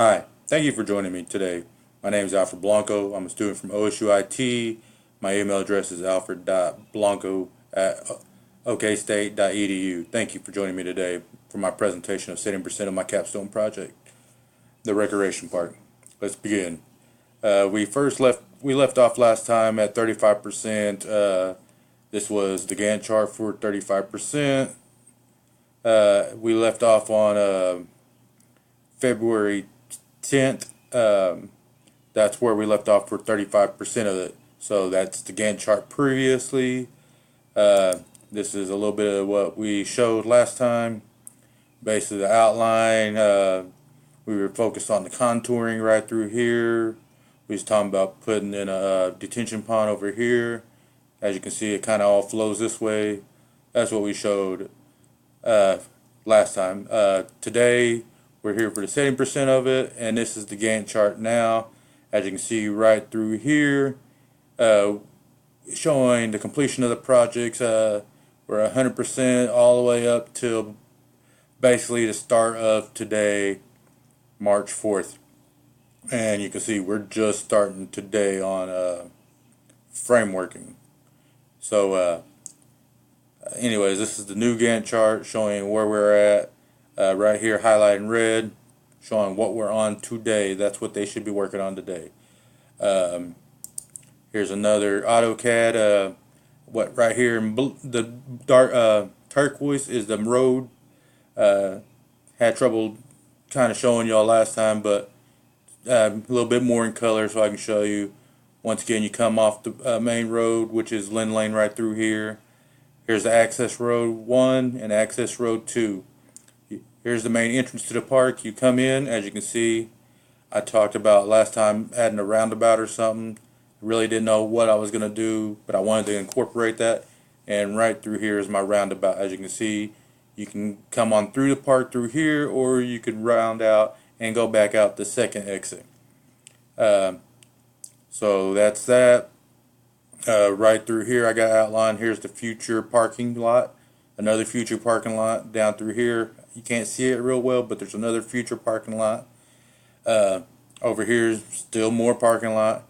Hi, thank you for joining me today. My name is Alfred Blanco. I'm a student from OSUIT. My email address is alfred.blanco@okstate.edu. Thank you for joining me today for my presentation of 70% of my capstone project, the recreation park. Let's begin. We left off last time at 35%. This was the Gantt chart for 35%. We left off on February 10th. That's where we left off for 35% of it. So that's the Gantt chart previously. This is a little bit of what we showed last time. Basically the outline. We were focused on the contouring right through here. We was talking about putting in a detention pond over here. As you can see, it kind of all flows this way. That's what we showed last time. Today, we're here for the 70% of it, and this is the Gantt chart now. As you can see right through here, showing the completion of the projects. We're 100% all the way up till basically the start of today, March 4th. And you can see we're just starting today on frameworking. So anyways, this is the new Gantt chart showing where we're at. Right here, highlighted in red, showing what we're on today. That's what they should be working on today. Here's another AutoCAD. What right here in the dark turquoise is the road. Had trouble kind of showing y'all last time, but a little bit more in color so I can show you. Once again, you come off the main road, which is Lynn Lane right through here. Here's the access road 1 and access road 2. Here's the main entrance to the park. You come in, as you can see, I talked about last time adding a roundabout or something. Really didn't know what I was going to do, but I wanted to incorporate that. And right through here is my roundabout. As you can see, you can come on through the park through here, or you can round out and go back out the second exit. So that's that. Right through here, I got outlined. Here's the future parking lot. Another future parking lot down through here. You can't see it real well, but there's another future parking lot. Over here is still more parking lot.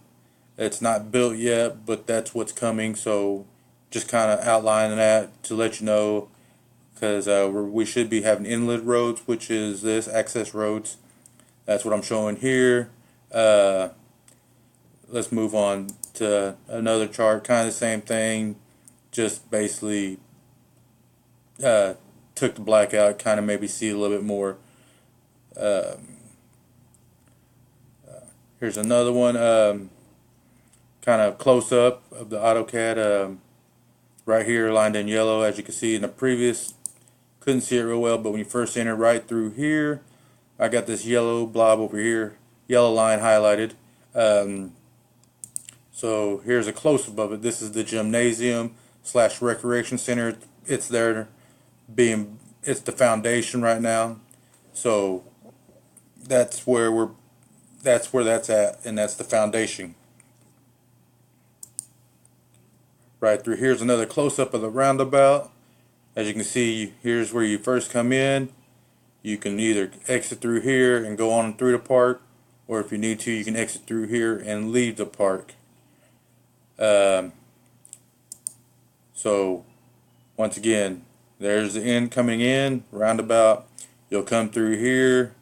It's not built yet, but that's what's coming. So just kind of outlining that to let you know, because we should be having inlet roads, which is this access roads. That's what I'm showing here. Let's move on to another chart. Kind of the same thing, just basically took the black out, kind of maybe see a little bit more. Here's another one, kind of close up of the AutoCAD, right here lined in yellow. As you can see in the previous, couldn't see it real well, but when you first enter right through here, I got this yellow blob over here, yellow line highlighted. So here's a close-up of it. This is the gymnasium / recreation center. It's there it's the foundation right now. So that's where that's at, and that's the foundation. Right through here's another close-up of the roundabout. As you can see, here's where you first come in. You can either exit through here and go on through the park, or if you need to, you can exit through here and leave the park. So once again, there's the end coming in, roundabout. You'll come through here,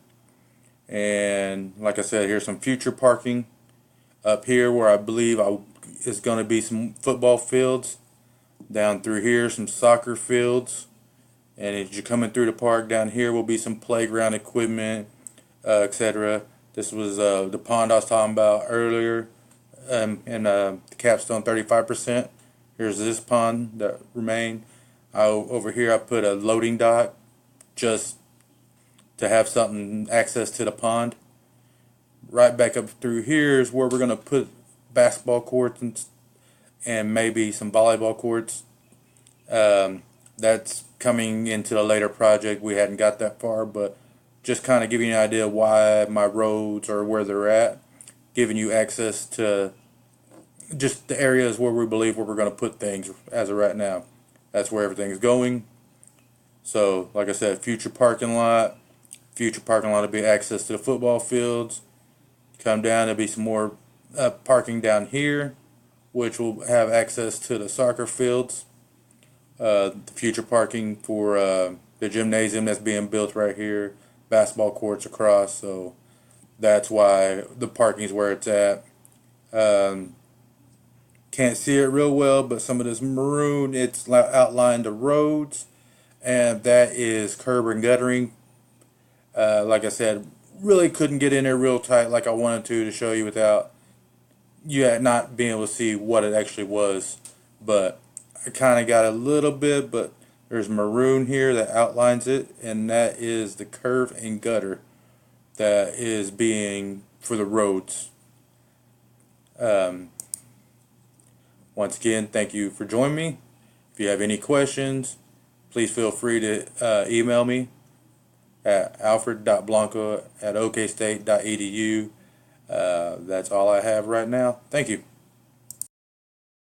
and like I said, here's some future parking up here where I believe is going to be some football fields. Down through here, some soccer fields. And as you're coming through the park, down here will be some playground equipment, etc. This was the pond I was talking about earlier, in the capstone 35%. Here's this pond that remained. Over here I put a loading dock just to have something access to the pond. Right back up through here is where we're going to put basketball courts and maybe some volleyball courts. That's coming into the later project. We hadn't got that far, but just kind of giving you an idea why my roads are where they're at, giving you access to just the areas where we believe where we're going to put things as of right now. That's where everything is going. So, like I said, future parking lot, Future parking lot will be access to the football fields. Come down, there'll be some more parking down here, which will have access to the soccer fields. The future parking for the gymnasium that's being built right here, basketball courts across, so that's why the parking is where it's at. Can't see it real well, but some of this maroon, it's outlined the roads, and that is curb and guttering. Like I said, really couldn't get in there real tight like I wanted to show you without you not being able to see what it actually was. But I kind of got a little bit, but there's maroon here that outlines it, and that is the curve and gutter that is being for the roads. Once again, thank you for joining me. If you have any questions, please feel free to email me at alfred.blanco@okstate.edu. That's all I have right now. Thank you.